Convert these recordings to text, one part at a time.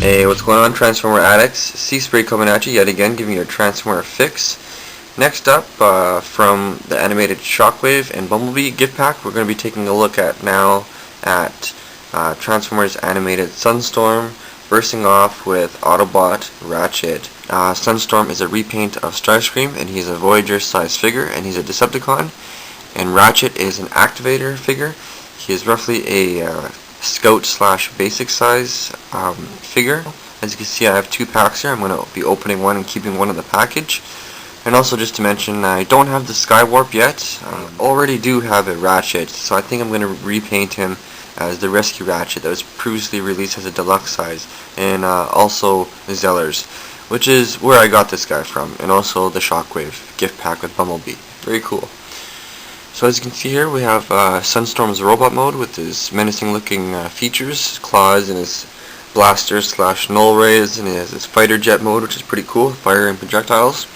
Hey, what's going on, Transformer addicts? C-Spray coming at you yet again, giving you a Transformer fix. Next up, from the animated Shockwave and Bumblebee gift pack, we're going to be taking a look at Transformers animated Sunstorm, bursting off with Autobot Ratchet. Sunstorm is a repaint of Starscream, and he's a Voyager size figure, and he's a Decepticon. And Ratchet is an Activator figure. He is roughly a Scout / basic size figure. As you can see, I have two packs here. I'm going to be opening one and keeping one in the package. And also, just to mention, I don't have the Skywarp yet. I already do have a Ratchet, so I think I'm going to repaint him as the Rescue Ratchet that was previously released as a deluxe size, and also the Zellers, which is where I got this guy from, and also the Shockwave gift pack with Bumblebee. Very cool. So as you can see here, we have Sunstorm's robot mode with his menacing looking features, his claws and his blasters / null rays, and he has his fighter jet mode, which is pretty cool, firing projectiles.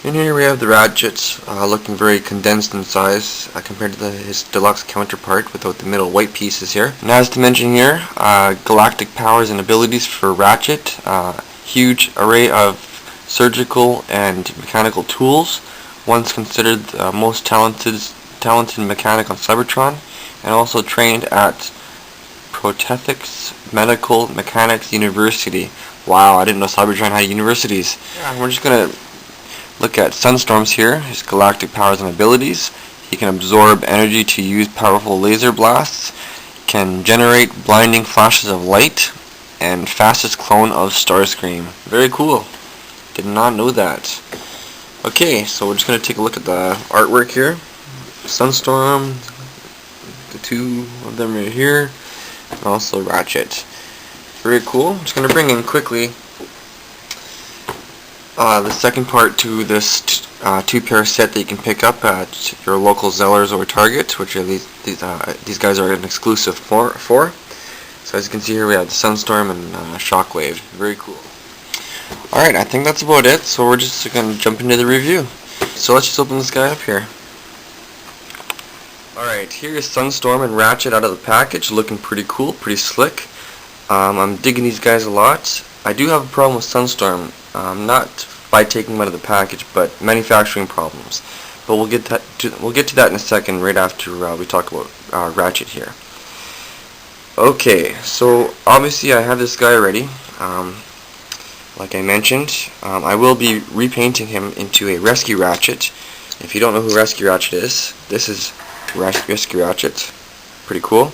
And here we have the Ratchet, looking very condensed in size compared to his deluxe counterpart without the middle white pieces here. And as to mention here, galactic powers and abilities for Ratchet, huge array of surgical and mechanical tools, once considered the most talented mechanic on Cybertron, and also trained at Prothethics Medical Mechanics University. Wow, I didn't know Cybertron had universities. Yeah, we're just going to look at Sunstorm's here, his galactic powers and abilities. He can absorb energy to use powerful laser blasts, can generate blinding flashes of light, and fastest clone of Starscream. Very cool. Did not know that. Okay, so we're just going to take a look at the artwork here. Sunstorm, the two of them right here, and also Ratchet. Very cool. I'm just going to bring in quickly the second part to this two-pair set that you can pick up at your local Zellers or Target, which are these guys are an exclusive for. So as you can see here, we have the Sunstorm and Shockwave. Very cool. Alright, I think that's about it, so we're just going to jump into the review. So let's just open this guy up here. Alright, here is Sunstorm and Ratchet out of the package, looking pretty cool, pretty slick. I'm digging these guys a lot. I do have a problem with Sunstorm, not by taking him out of the package, but manufacturing problems. But we'll get to that in a second, right after we talk about Ratchet here. Okay, so obviously I have this guy already. Like I mentioned, I will be repainting him into a Rescue Ratchet. If you don't know who Rescue Ratchet is, this is Rescue Ratchet. Pretty cool.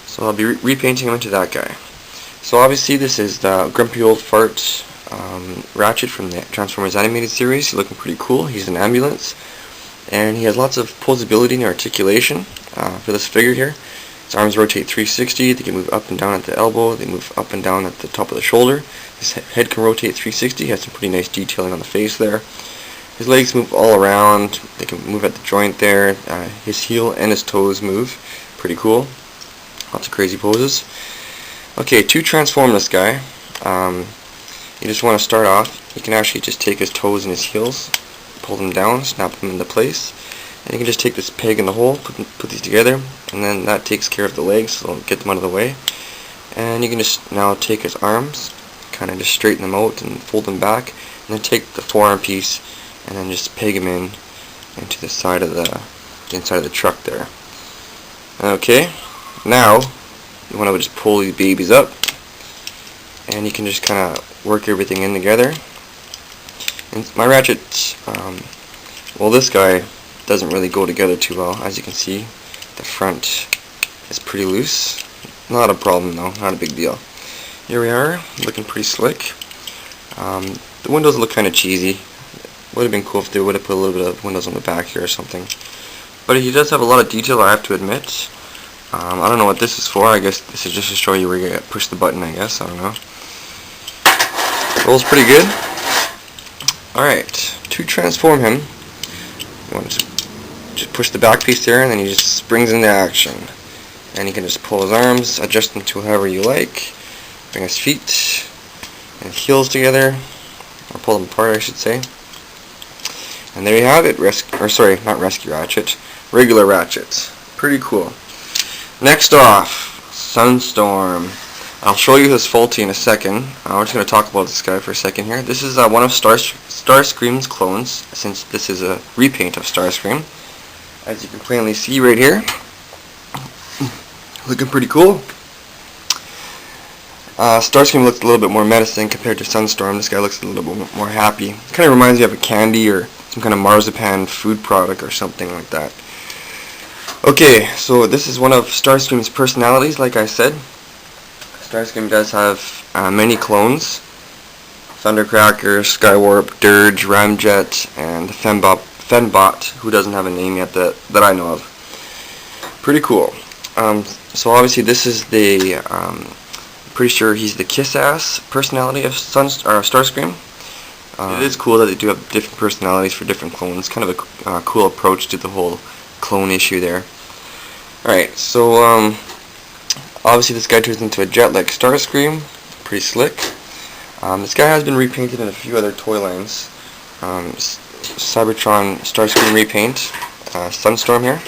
So I'll be repainting him into that guy. So obviously this is the grumpy old fart Ratchet from the Transformers animated series. He's looking pretty cool. He's an ambulance, and he has lots of posability and articulation for this figure here. His arms rotate 360, they can move up and down at the elbow, they move up and down at the top of the shoulder. His head can rotate 360, he has some pretty nice detailing on the face there. His legs move all around, they can move at the joint there. His heel and his toes move. Pretty cool. Lots of crazy poses. Okay, to transform this guy, you just want to start off, you can actually just take his toes and his heels, pull them down, snap them into place. And you can just take this peg in the hole, put these together, and then that takes care of the legs, so get them out of the way. And you can just now take his arms, kind of just straighten them out and fold them back, and then take the forearm piece and then just peg him into the side of the inside of the truck there. Okay, now you want to just pull these babies up, and you can just kind of work everything in together. And my Ratchet, well, this guy doesn't really go together too well. As you can see, the front is pretty loose. Not a problem though, not a big deal. Here we are, looking pretty slick. The windows look kind of cheesy. Would have been cool if they would have put a little bit of windows on the back here or something. But he does have a lot of detail, I have to admit. I don't know what this is for. I guess this is just to show you where you push the button, I guess. I don't know. Rolls pretty good. Alright, to transform him, you want to just push the back piece there, and then he just springs into action. And you can just pull his arms, adjust them to however you like, bring his feet and heels together, or pull them apart, I should say. And there you have it. Not Rescue Ratchet, regular Ratchet. Pretty cool. Next off, Sunstorm. I'll show you his faulty in a second. We're just going to talk about this guy for a second here. This is one of Starscream's clones, since this is a repaint of Starscream. As you can plainly see right here. Looking pretty cool. Starscream looks a little bit more menacing compared to Sunstorm. This guy looks a little bit more happy. Kind of reminds me of a candy or some kind of marzipan food product or something like that. Okay, so this is one of Starscream's personalities, like I said. Starscream does have many clones. Thundercracker, Skywarp, Dirge, Ramjet, and Fembot, who doesn't have a name yet that I know of. Pretty cool. So obviously this is the, pretty sure he's the kiss-ass personality of Starscream. It is cool that they do have different personalities for different clones. Kind of a cool approach to the whole clone issue there. Alright, so obviously this guy turns into a jet like Starscream. Pretty slick. This guy has been repainted in a few other toy lines. Cybertron Starscream repaint, Sunstorm here.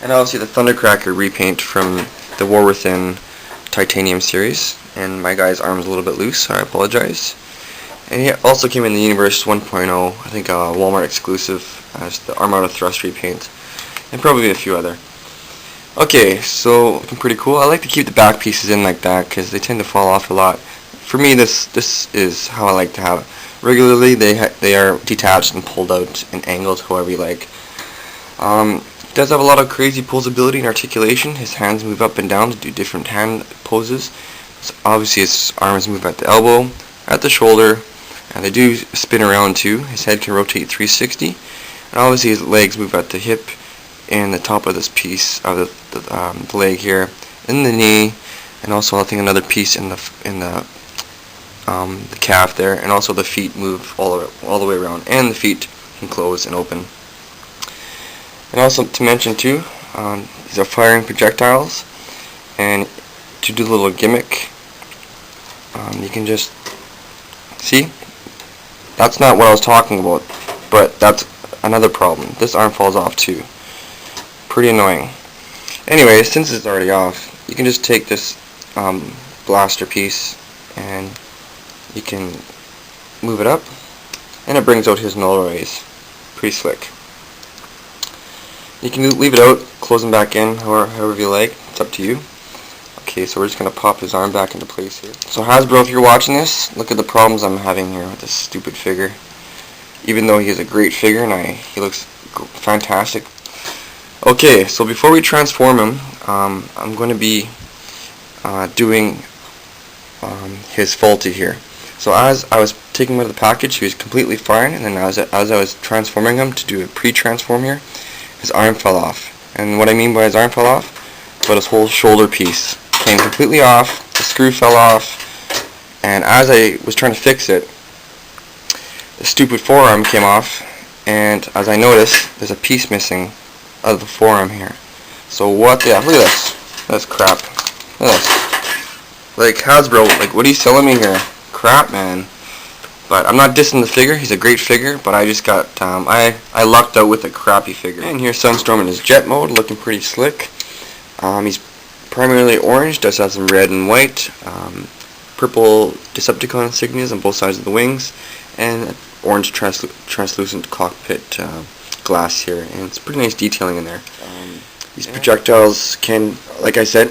And obviously the Thundercracker repaint from the War Within Titanium series. And my guy's arm's a little bit loose, so I apologize. And he also came in the Universe 1.0, I think a Walmart exclusive, as the Armada Thrust repaint. And probably a few other. Okay, so looking pretty cool. I like to keep the back pieces in like that because they tend to fall off a lot. For me, this is how I like to have it. Regularly, they are detached and pulled out and angled however you like. He does have a lot of crazy posability and articulation. His hands move up and down to do different hand poses. So obviously, his arms move at the elbow, at the shoulder, and they do spin around too. His head can rotate 360, and obviously his legs move at the hip and the top of this piece of the leg here, and the knee, and also I think another piece in the calf there, and also the feet move all the way around, and the feet can close and open. And also to mention too, these are firing projectiles, and to do a little gimmick, you can just see. That's not what I was talking about, but that's another problem. This arm falls off too. Pretty annoying. Anyway, since it's already off, you can just take this blaster piece and you can move it up, and it brings out his null rays. Pretty slick. You can leave it out, close them back in, however you like. It's up to you. Okay, so we're just going to pop his arm back into place here. So Hasbro, if you're watching this, look at the problems I'm having here with this stupid figure. Even though he is a great figure and he looks fantastic. Okay, so before we transform him, I'm going to be doing his faulty here. So as I was taking him out of the package, he was completely fine, and then as I was transforming him to do a pre-transform here, his arm fell off. And what I mean by his arm fell off, but his whole shoulder piece came completely off, the screw fell off, and as I was trying to fix it, the stupid forearm came off, and as I noticed, there's a piece missing of the forearm here. So what the F? Look at this. That's crap. Look at this. Like, Hasbro, like, what are you selling me here? Crap, man. But I'm not dissing the figure. He's a great figure, but I just got, I lucked out with a crappy figure. And here's Sunstorm in his jet mode, looking pretty slick. He's primarily orange, does have some red and white, purple Decepticon insignias on both sides of the wings, and orange translucent cockpit glass here, and it's pretty nice detailing in there. These projectiles can, like I said,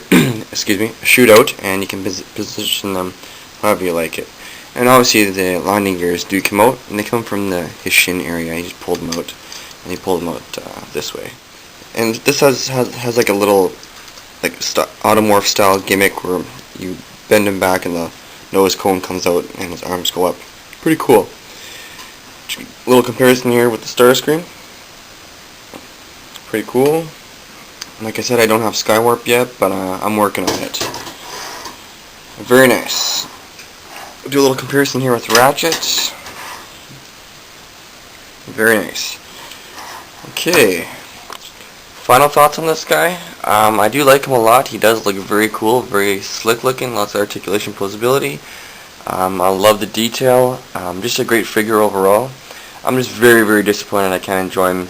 excuse me, shoot out, and you can position them however you like it. And obviously the landing gears do come out, and they come from his shin area. He just pulled them out, and he pulled them out this way. And this has like a little like automorph style gimmick where you bend him back and the nose cone comes out and his arms go up. Pretty cool. A little comparison here with the Starscream. Pretty cool. Like I said, I don't have Skywarp yet, but I'm working on it. Very nice. We'll do a little comparison here with Ratchet. Very nice. Okay. Final thoughts on this guy. I do like him a lot. He does look very cool, very slick looking, lots of articulation, posability. I love the detail. Just a great figure overall. I'm just very, very disappointed I can't enjoy him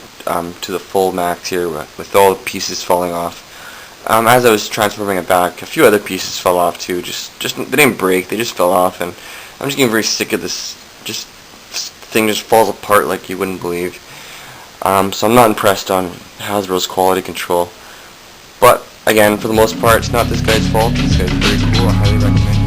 to the full max here with all the pieces falling off. As I was transforming it back, a few other pieces fell off too. Just they didn't break, they just fell off, and I'm just getting very sick of this. Just this thing just falls apart like you wouldn't believe. So I'm not impressed on Hasbro's quality control. But again, for the most part, it's not this guy's fault. This guy's very cool. I highly recommend it.